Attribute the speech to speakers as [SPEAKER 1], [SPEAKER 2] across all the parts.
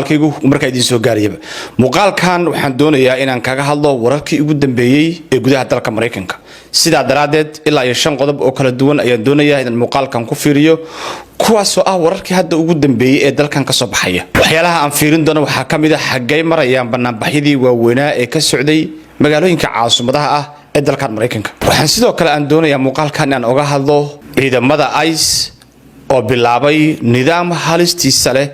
[SPEAKER 1] halkaygu markaa idin soo gaariyaba muuqaalkan waxaan doonayaa inaan kaga hadlo wararkii ugu dambeeyay ee gudaha dalka Mareykanka sida daraadeed ilaa iyo 5 qodob oo kala duwan ayaan doonayaa inaan muuqaalkan ku fiiriyo kuwaas oo ah wararkii hadda ugu dambeeyay ee dalkan ka soo baxaya waxyaalaha aan fiirin doono waxa kamid ah xagay marayaan banaanbaxyadii waaweynaa ee ka socday magaalooyinka caasimadaha ah ee dalkan Mareykanka waxaan sidoo kale aan doonayaa muuqaalkan inaan uga hadlo ciidamada ICE oo bilaabay nidaam halistiisa leh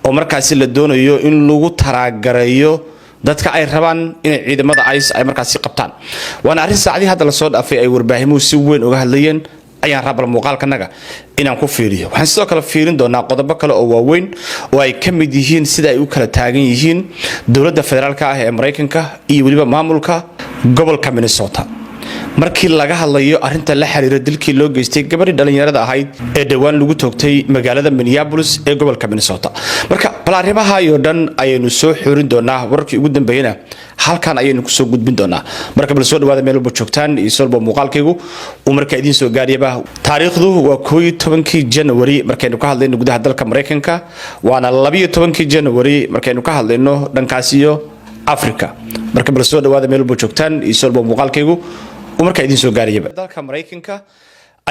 [SPEAKER 1] oo markaas la doonayo in lagu taraagareeyo dadka ay rabaan in ciidamada ICE ay markaas qabtaan waana arrin saacadii hadda la soo dhaafay ay warbaahimuhu si weyn uga hadlayeen ayaan rabaa muuqaalkanaga inaan ku fiiriyo waxaan sidoo kale fiirin doonaa qodobo kale oo waaweyn oo ay ka mid yihiin sida ay u kala taagan yihiin dawladda federaalka ah ee Mareykanka iyo waliba maamulka gobolka Minnesota markii laga hadlayo arinta la xiriira dilkii loo geystay gabadhii dhalinyarada ahayd ee dhawaan lagu toogtay magaalada Minneapolis ee gobolka Minnesota marka balaarimaha iyo dhan ayaynu soo xurin doonaa wararkii ugu dambeeyana halkan ayaynu ku soo gudbin doonaa marka bal soo dhawaada meel walba joogtaan iyo solba muuqaalkaygu uu marka idin soo gaariyaba taariikhdu waa 11 January markaynu ka hadlayno gudaha dalka Mareykanka waana 12 January markaynu ka hadlayno dhankaas iyo Afrika marka bal soo dhawaada meel walba joogtaan iyo solba muuqaalkaygu marka idin soo gaariyaba dalka Mareykanka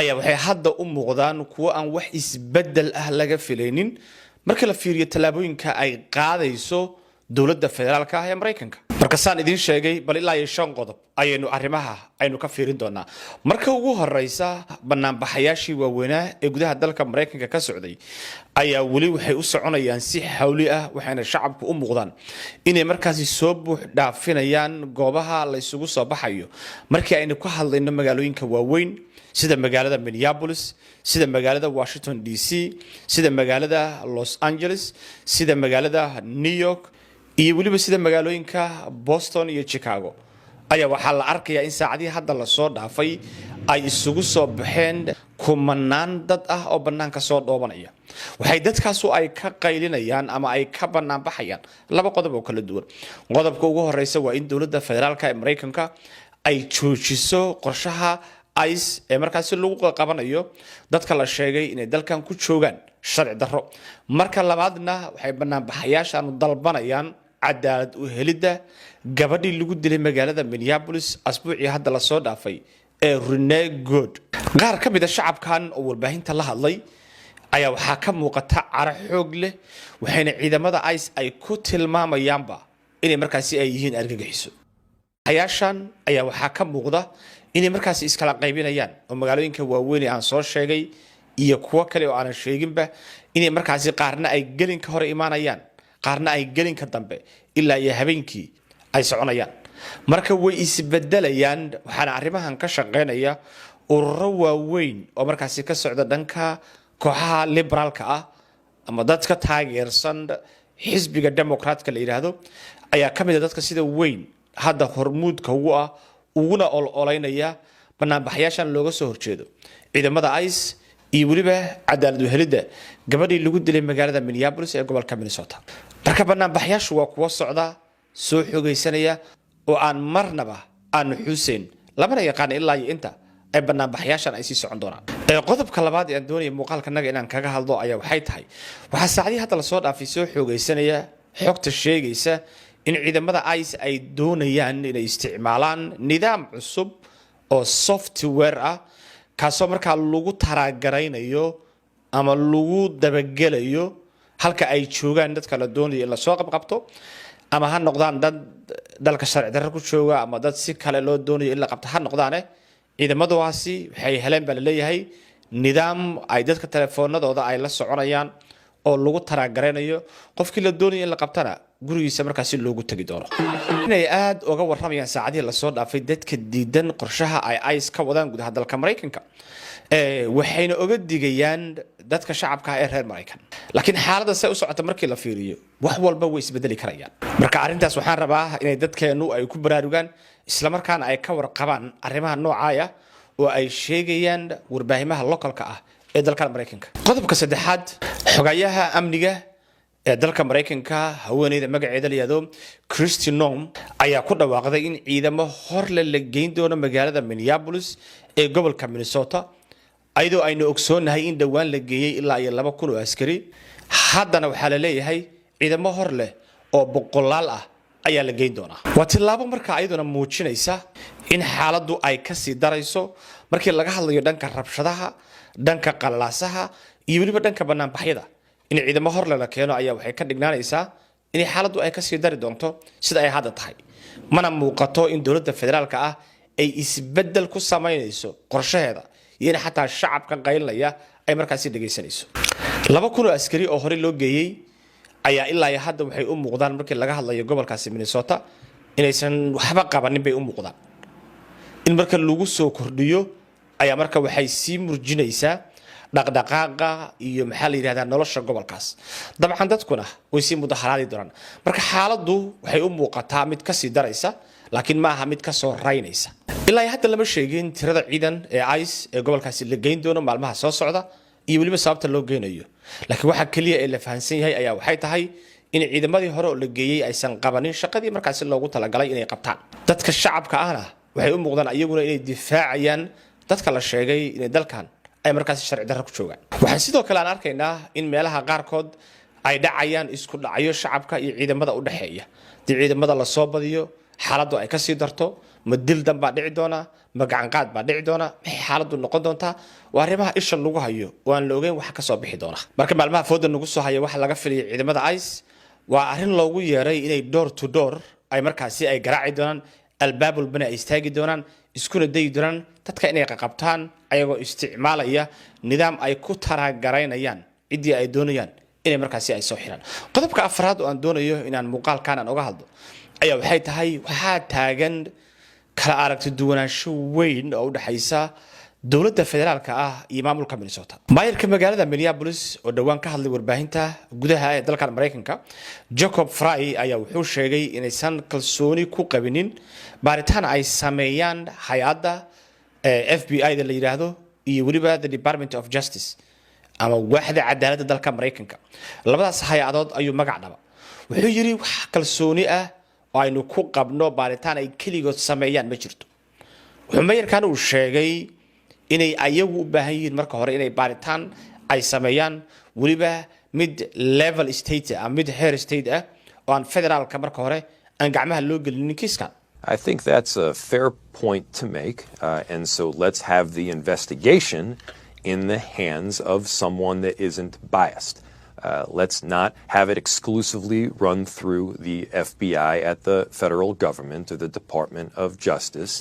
[SPEAKER 1] ayaa waxay hadda u muuqdaan kuwa aan wax isbedel ah laga filaynin marka la fiiriyo talaabooyinka ay qaadayso dawladda federaalka ah ee Mareykanka marka saan idin sheegay bal ilaa iyo 5 qodob ayaynu arrimaha aynu ka fiirin doonaa marka ugu horeysa banaanbaxayaashii waaweynaa ee gudaha dalka Mareykanka ka socday ayaa wali waxay u soconayaan si xawli ah waxayna shacabku u muuqdaan inay markaasi soo buux dhaafinayaan goobaha la isugu soo baxayo markii aynu ka hadlayno magaalooyinka waaweyn sida magaalada Minneapolis sida magaalada Washington DC sida magaalada Los Angeles sida magaalada New York iyo waliba sida magaalooyinka Boston iyo Chicago ayaa waxa la arkayaa in saacadii hadda la soo dhaafay ay isugu soo baxeen kumanaan dad ah oo banaanka soo dhoobanaya waxay dadkaas ay ka qaylinayaan ama ay ka banaan baxayaan laba qodob oo kala duwan qodobka ugu horeysa waa in dawladda federaalka ee Mareykanka ay joojiso qorshaha ICE ee markaas lagu qabanayo dadka la sheegay inay dalkan ku joogaan sharci darro marka labaadna waxay banaan baxayaashan dalbanayaan cadaalad u helida gabadhii lagu dilay magaalada Minneapolis asbuucii hadda la soo dhaafay ee Renee Good qaar ka mid ah shacabkan oo warbaahinta la hadlay ayaa waxa ka muuqata cara xoog leh waxayna ciidamada ICE ay ku tilmaamayaanba inay markaas ay yihiin argagixiso ayaashan ayaa waxa ka muuqda inay markaas iskala qaybinayaan oo magaalooyinka waaweyn aan soo sheegay iyo kuwa kale oo aan sheeginba inay markaas qaarna ay gelin ka hor imaanayaan qaarna ay gelin ka dambe ilaa iyo habeenkii ay soconayaan marka way isbedelayaan waxaana arrimahan ka shaqeynaya ururo waaweyn oo markaas ka socda dhanka kooxaha liberaalka ah ama dadka taageersan xisbiga democratka la yiraahdo ayaa kamid ah dadka sida weyn hadda hormuudka ugu ah uguna ololeynaya banaanbaxayaashan looga soo horjeedo ciidamada ICE iyo waliba cadaalad u helida gabadhii lagu dilay magaalada Minneapolis ee gobolka Minnesota marka banaanbaxayaashu waa kuwa socda soo xogeysanaya oo aan marnaba aan Xuseen labana yaqaan ilaa iyo inta ay banaanbaxayaashan ay si socon doonaan qodobka labaad ee aan doonayo muuqaalkanaga inaan kaga hadlo ayaa waxay tahay waxa saacadii hadda la soo dhaafay soo xogeysanaya xogta sheegaysa in ciidamada ICE ay doonayaan inay isticmaalaan nidaam cusub oo software ah kaasoo markaa lagu taragaraynayo ama lagu dabagelayo halka ay joogaan dadka la doonayo in la soo qabqabto ama ha noqdaan dad dalka sharci darro ku jooga ama dad si kale loo doonayo in la qabto ha noqdaan ciidamadaasi waxay heleen bal leeyahay nidaam ay dadka telefoonadooda ay la soconayaan oo lagu taragaraynayo qofkii la doonayo in la qabtana gurigiisa markaas loogu tagi doono inay aad uga waramayaan saacadii la soo dhaafay dadka diidan qorshaha ay ICE ka wadaan gudaha dalka Mareykanka waxayna uga digayaan dadka shacabka ee reer Mareykan laakiin xaaladda say u socota markii la fiiriyo wax walba way isbedeli karayaan marka arintaas waxaan rabaa inay dadkeenu ay ku baraarugaan isla markaana ay ka warqabaan arrimaha noocaaya oo ay sheegayaan warbaahimaha localka ah ee dalka Mareykanka qodobka saddexaad xogayaha amniga ee dalka Mareykanka haweeneyda magaceeda la yiraahdo Kristi Noem ayaa ku dhawaaqday in ciidamo hor la geyn doono magaalada Minneapolis ee gobolka Minnesota ayadoo aynu ogsoonahay in dhawaan la geeyay ilaa iyo 2,000 oo askari haddana waxa la leeyahay ciidamo hor leh oo boqolaal ah ayaa la geyn doonaa waa tilaabo marka ayaduna muujinaysa in xaaladdu ay ka sii darayso markii laga hadlayo dhanka rabshadaha dhanka qalaasaha iyo waliba dhanka banaanbaxyada in ciidamo hor la keeno ayaa waxay ka dhignaanaysaa in xaaladdu ay ka sii dari doonto sida ay hadda tahay mana muuqato in dawladda federaalka ah ay isbedel ku sameynayso qorshaheeda iyo in xataa shacabka qaylinaya ay markaasi dhageysanayso 2,000 askari oo hore loo geeyay ayaa ilaa hadda waxay u muuqdaan markii laga hadlayo gobolkaasi Minnesota inaysan waxba qabanin bay u muuqdaan in marka lagu soo kordhiyo ayaa marka waxay sii murjinaysaa dhaqdhaqaaqa iyo maxaa la yiraahdaa nolosha gobolkaas dabcan dadkuna way sii mudaharaadi doonaan marka xaaladdu waxay u muuqataa mid ka sii daraysa laakiin ma aha mid ka soo raynaysa ilaa hadda lama sheegin tirada ciidan ee ICE ee gobolkaasi la geyn doono maalmaha soo socda iyo waliba sababta loo geynayo laakiin waxa kaliya ee la fahansan yahay ayaa waxay tahay in ciidamadii hore oo la geeyay aysan qabanin shaqadii markaasi loogu talagalay inay qabtaan dadka shacabka ahna waxay u muuqdaan ayaguna inay difaacayaan dadka la sheegay inay dalkan ay markaasi sharci darro ku joogaan waxaan sidoo kale aan arkaynaa in meelaha qaarkood ay dhacayaan isku dhacyo shacabka iyo ciidamada u dhaxeeya dii ciidamada la soo badiyo xaaladdu ay ka sii darto ma dil dan baa dhici doona ma gacan qaad baa dhici doona maxay xaaladdu noqon doontaa waa arrimaha isha lagu hayo oo aan la ogeyn wax ka soo bixi doona marka maalmaha fooda nagu soo haya waxa laga filayay ciidamada ICE waa arrin loogu yeeray inay door to door ay markaasi ay garaaci doonaan albaab walbana ay istaagi doonaan iskuna dayi doonaan dadka inay qabtaan ayagoo isticmaalaya nidaam ay ku taragaraynayaan cidii ay doonayaan inay markaasi ay soo xiraan qodobka afraad oo aan doonayo inaan muuqaalkan aan uga hadlo ayaa waxay tahay waxa taagan kala aragti duwanaansho weyn oo u dhaxaysa dawladda federaalka ah iyo maamulka Minnesota maayirka magaalada Minneapolis oo dhawaan ka hadlay warbaahinta gudaha ee dalka Mareykanka Jacob Frey ayaa wuxuu sheegay inaysan kalsooni ku qabinin baaritaan ay sameeyaan hay'adda FBI da la yiraahdo iyo waliba the Department of Justice ama waaxda cadaaladda dalka Mareykanka labadaas hay'adood ayuu magac dhaba wuxuu yiri wax kalsooni ah oo aynu ku qabno baaritaan ay kaligood sameeyaan ma jirto wuxuu maayirkan uu sheegay inay ayagu u baahan yihiin marka hore inay baaritaan ay sameeyaan waliba mid level state ah mid heer state ah oo aan federaalka marka hore aan gacmaha loo gelinin kiiskan
[SPEAKER 2] I think that's a fair point to make, and so let's have the investigation in the hands of someone that isn't biased. Let's not have it exclusively run through the FBI at the federal government or the Department of Justice.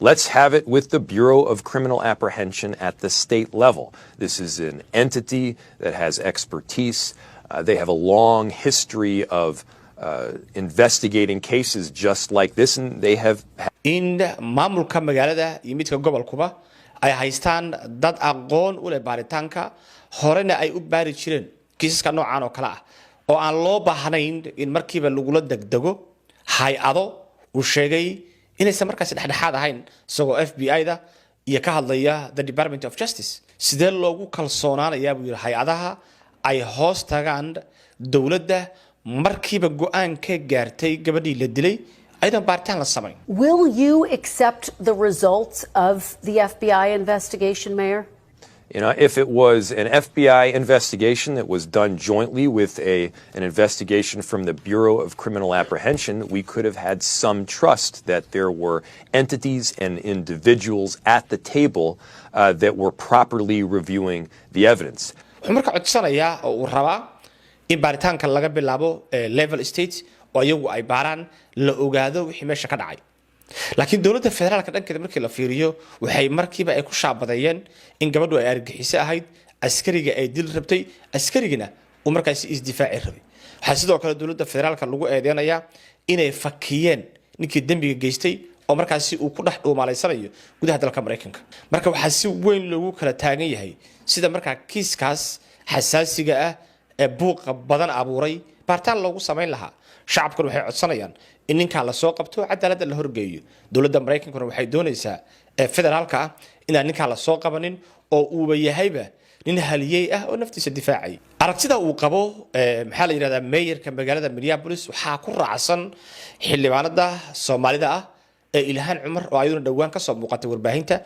[SPEAKER 2] Let's have it with the Bureau of Criminal Apprehension at the state level. This is an entity that has expertise. They have a long history of investigating cases just like this, and they have
[SPEAKER 1] in maamulka magaalada iyo midka gobolkuba ay haystaan dad aqoon u leh baaritaanka horena ay u baari jireen kiisaska noocan oo kala ah oo aan loo baahnayn in markiiba lagula degdego hay'ado uu sheegay inaysan markaas dhexdhexaad ahayn isagoo FBI da iyo ka hadlaya the Department of Justice sidee loogu kalsoonaanayaa buu yiri hay'adaha ay hoos tagaan dawladda markiiba go'aan ka gaartay gabadhii la dilay aydan baaritaan la sameyn
[SPEAKER 3] Will you accept the results of the FBI investigation, Mayor?
[SPEAKER 2] You know, if it was an FBI investigation that was done jointly with an investigation from the Bureau of Criminal Apprehension, we could have had some trust that there were entities and individuals at the table that were properly reviewing the evidence.
[SPEAKER 1] marka codsanayaa oo uu rabaa in baaritaanka laga bilaabo level state oo ayagu ay baaraan la ogaado wixii meesha ka dhacay laakiin dawladda federaalka dhankeeda markii la fiiriyo waxay markiiba ay ku shaabadayeen in gabadhu ay argagixis ahayd askariga ay dil rabtay askarigina uu markaas isdifaaci rabay waxa sidoo kale dawladda federaalka lagu eedeynayaa inay fakiyeen ninkii dambiga geystay oo markaas uu ku dhex dhuumaleysanayo gudaha dalka Mareykanka marka waxa si weyn loogu kala taagan yahay sida marka kiiskaas xasaasiga ah ee buuqa badan abuuray baartaan loogu sameyn lahaa shacabku waxay codsanayaan in ninka la soo qabto cadaaladda la horgeeyo dawladda Mareykanka waxay doonaysaa federaalka in ninka la soo qabanin oo uu yahayba nin haliyay ah oo naftiisa difaacay aragtida uu qabo maxaa la yiraahdaa mayorka magaalada Minneapolis waxa ku raacsan xildhibaanada Soomaalida ah ee Ilhaan Cumar oo ayaduna dhawaan ka soo muuqatay warbaahinta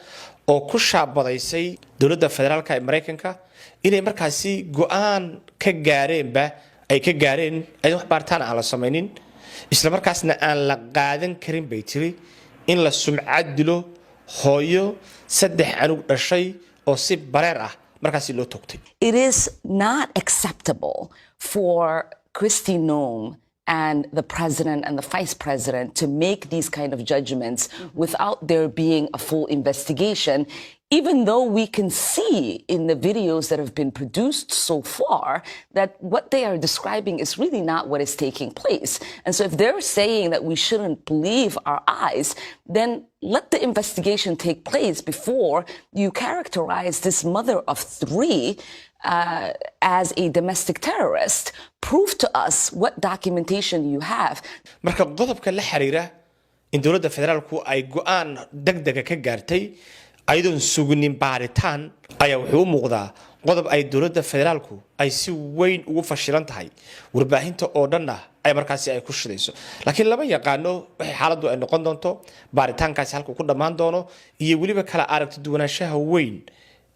[SPEAKER 1] oo ku shaabadaysay dawladda federaalka ee Mareykanka inay markaasi go'aan ka gaareenba ay ka gaareen aydan wax baaritaan aan la samaynin isla markaasna aan la qaadan karin bay tiri in la sumcad dilo hooyo 3 anug dhashay oo si bareer ah markaas loo toogtay.
[SPEAKER 4] It is not acceptable for Kristi Noem and the president and the vice president to make these kind of judgments without there being a full investigation, even though we can see in the videos that have been produced so far that what they are describing is really not what is taking place. And so if they're saying that we shouldn't believe our eyes, then let the investigation take place before you characterize this mother of 3 as a domestic terrorist. Prove to us what documentation you have.
[SPEAKER 1] marka qodobka la xiriira in dawladda federaalku ay go'aan degdeg ka gaartay aydoon sugnin baaritaan ayaa wuxuu u muuqdaa qodob ay dawladda federaalku ay si weyn ugu fashilan tahay warbaahinta oo dhan ay markaasi ay ku shidayso laakiin lama yaqaano waxa xaaladdu ay noqon doonto baaritaankaasi halka ku dhamaan doono iyo waliba kala aragti duwanaanshaha weyn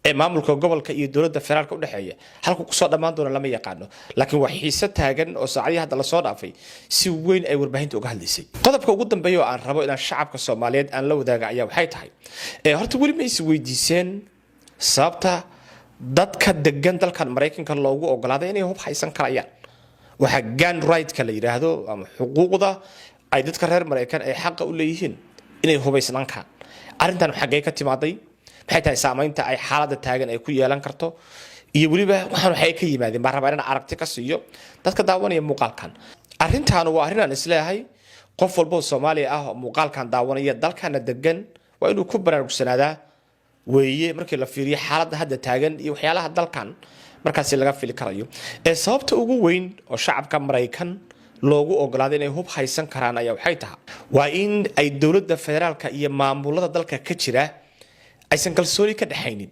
[SPEAKER 1] ee maamulka gobolka iyo dawladda federaalka u dhaxeeya halka ku soo dhamaan doona lama yaqaano laakiin wax xiisa taagan oo saacadaha hadda la soo dhaafay si weyn ay warbaahinta uga hadlaysay qodobka ugu dambeeya oo aan rabo inaan shacabka Soomaaliyeed aan la wadaaga ayaa waxay tahay horta wali ma is weydiiseen sababta dadka degan dalkan Mareykanka loogu ogolaaday inay hub haysan karayaan waxa gun right-ka la yiraahdo ama xuquuqda ay dadka reer Mareykan ay xaq u leeyihiin inay hubaysan karaan arintan xagee ka timaaday maxay tahay saamaynta ay xaaladda taagan ay ku yeelan karto iyo waliba waxaan waxay ka yimaadeen baan rabaa inaan aragti ka siiyo dadka daawanaya muuqaalkan arintan waa arin aan isleeyahay qof walba oo Soomaali ah oo muuqaalkan daawanaya dalkana degan waa inuu ku baraarugsanaada weeye markii la fiiriyo xaaladda hadda taagan iyo waxyaalaha dalkan markaas laga fili karayo sababta ugu weyn oo shacabka Mareykan loogu ogolaaday inay hub haysan karaan ayaa waxay tahay waa in ay dawladda federaalka iyo maamulada dalka ka jira aysan kalsooni ka dhaxaynin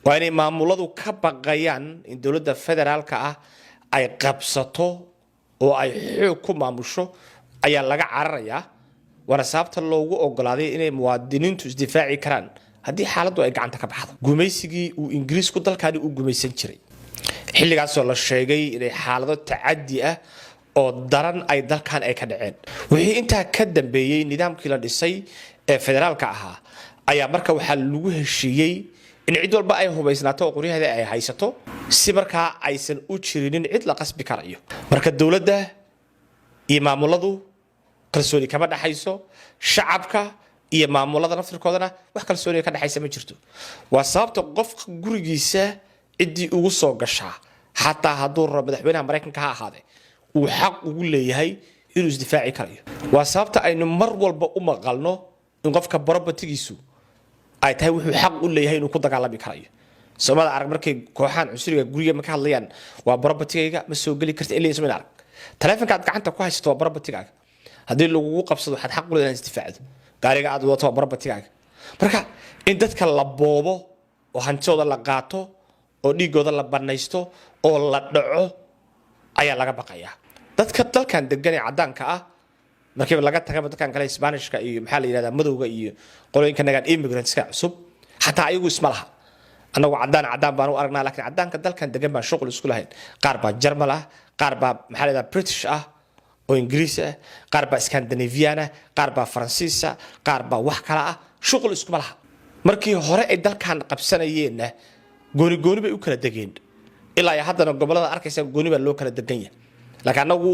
[SPEAKER 1] waa inay maamuladu ka baqayaan in dawladda federaalka ah ay qabsato oo ay xoog ku maamusho ayaa laga cararayaa wana sababta loogu ogolaaday inay muwaadiniintu isdifaaci karaan haddii xaaladdu ay gacanta ka baxdo gumaysigii uu Ingiriisku dalkaani u gumaysan jiray xilligaas oo la sheegay inay xaalado tacaddi ah oo daran ay dalkan ay ka dhaceen wixii intaa ka dambeeyay nidaamkii la dhisay ee federaalka ahaa ayaa marka waxa lagu heshiiyay in cid walba ay hubaysnaato oo qoryaheeda ay haysato si markaa aysan u jirinin cid la qasbi karayo marka dawladda iyo maamuladu kalsooni kama dhaxayso shacabka iyo maamulada naftirkoodana wax kalsooni ka dhaxaysa ma jirto waa sababta qofka gurigiisa cidii ugu soo gashaa hataa hadduu rabo madaxweynaha Mareykanka ha ahaade uu xaq ugu leeyahay inuu isdifaaci karayo waa sababta aynu mar walba u maqalno in qofka property-giisu ay tahay wuxuu xaq u leeyahay inuu ku dagaalami karayo Soomaalida arag markay kooxan cusuriga guriga ma ka hadlayaan waa property-gayga ma soo gali kartaa ilaa isma arag taleefanka aad gacanta ku haysato waa property-gaaga haddii lagu qabsado waxaad xaq u leedahay isdifaacdo gaariga aad wadato waa property-gaaga marka in dadka la boobo oo hantooda la qaato oo dhigooda la banaysto oo la dhaco ayaa laga baqayaa dadka dalkan degan ee cadaanka ah markii laga tagay dadkan kale Isbaanishka iyo maxaa la yiraahdaa madowga iyo qolooyinka nagaan immigrantska cusub hataa ayagu isma laha anagu cadaan baan u aragnaa laakiin cadaanka dalkan degan baan shaqo isku lahayn qaar baa Jarmal ah qaar baa maxaa la yiraahdaa British ah oo Ingiriis ah qaar baa Scandinavian ah qaar baa Faransiis ah qaar baa wax kala ah shaqo isku laha markii hore ay dalkan qabsanayeen gooni bay u kala degeen ilaa haddana gobolada arkaysa gooni baa loo kala degan yahay laakiin anagu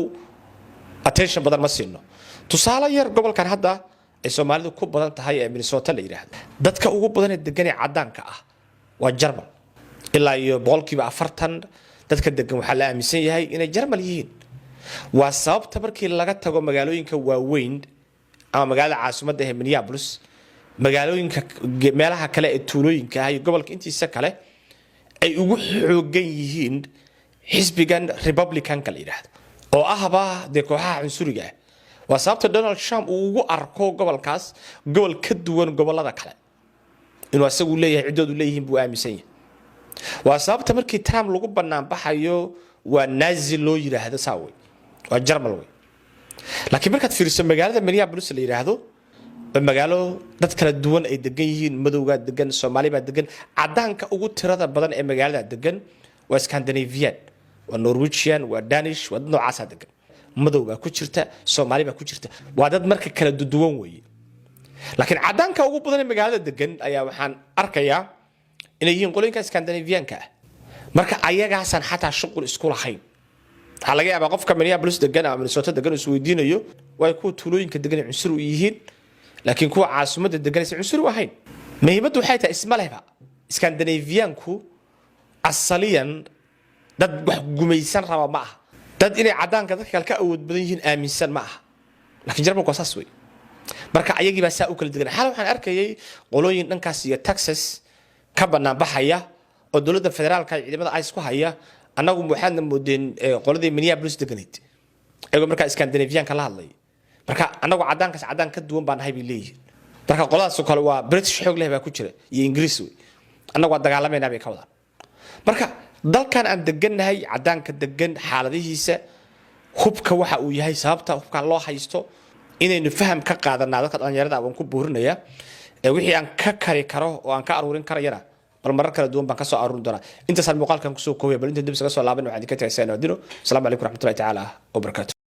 [SPEAKER 1] attention badan ma siino tusaale yar gobolkan hadda ay Soomaalidu ku badan tahay ee Minnesota la yiraahdo dadka ugu badan ee degan ee cadaanka ah waa Jarmal ilaa iyo 40% dadka degan waxa la aaminsan yahay inay Jarmal yihiin waa sababta markii laga tago magaalooyinka waaweyn ama magaalada caasimadda ee Minneapolis magaalooyinka meelaha kale ee tuulooyinka ah iyo gobolka intiisa kale ay ugu xoogan yihiin xisbigan Republican-ka la yiraahdo oo ahba de kooxaha cunsuriga ah waa sababta Donald Trump uu ugu arko gobolkaas gobol ka duwan gobolada kale inuu asagu leeyahay cidoodu leeyihiin buu aaminsan yahay waa sababta markii Trump lagu banaan baxayo waa Nazi loo yiraahdo saaway waa Jarmal way laakiin markaad fiiriso magaalada Minneapolis la yiraahdo magaalo dad kala duwan ay degan yihiin madowga degan Soomaaliba degan cadaanka ugu tirada badan ee magaalada degan waa Scandinavian ونورويجيان ودانيش ودنو عاسا دقن مدو با كجرتا سومالي با كجرتا waa dad marka kala duwan weeye laakiin cadaanka ugu badan ee magaalada degan ayaa waxaan arkayaa inay yihiin qolooyinka Scandinavian-ka marka ayagaasan xataa shaqo isku lahayn waxa laga yaabaa qofka Minneapolis degan ama Minnesota degan is weydiinayo way ku tuulooyinka degan cunsur u yihiin laakiin kuwa caasimadda degan is cunsur u ahayn muhiimaddu waxay tahay isma lehba Scandinavian-ku asaliyan dad wax gumaysan raba ma aha dad inay cadaanka dadka kale ka awood badan yihiin aaminsan ma aha laakiin jarmalku waa saas wey marka ayagii baa saa u kala degan xal waxaan arkayay qolooyin dhankaas iyo Texas ka banaan baxaya oo dowladda federaalka ciidamada ay isku haya anagu waxaadna moodeen qoladii Minneapolis deganayd ayagoo marka Scandinavian-ka la hadlay marka anagu cadaankaas cadaan ka duwan baan ahay bileeyay marka qoladaas oo kale waa British xoog leh baa ku jira iyo Ingiriis wey anagu waa dagaalameynaa bay ka wadaan marka dalkan aan deganahay cadaanka degan xaaladihiisa hubka waxa uu yahay sababta hubkan loo haysto inaynu faham ka qaadanaa dadka dhalinyarada aan ku buurinaya wixii aan ka kari karo oo aan ka aruurin karayna bal marar kala duwan baan ka soo aruurin doonaa intaas muuqaalkan ku soo koobay bal inta dib isaga soo laaban waxaan ka tagay sayno dino assalamu alaykum warahmatullahi ta'ala wa barakatuh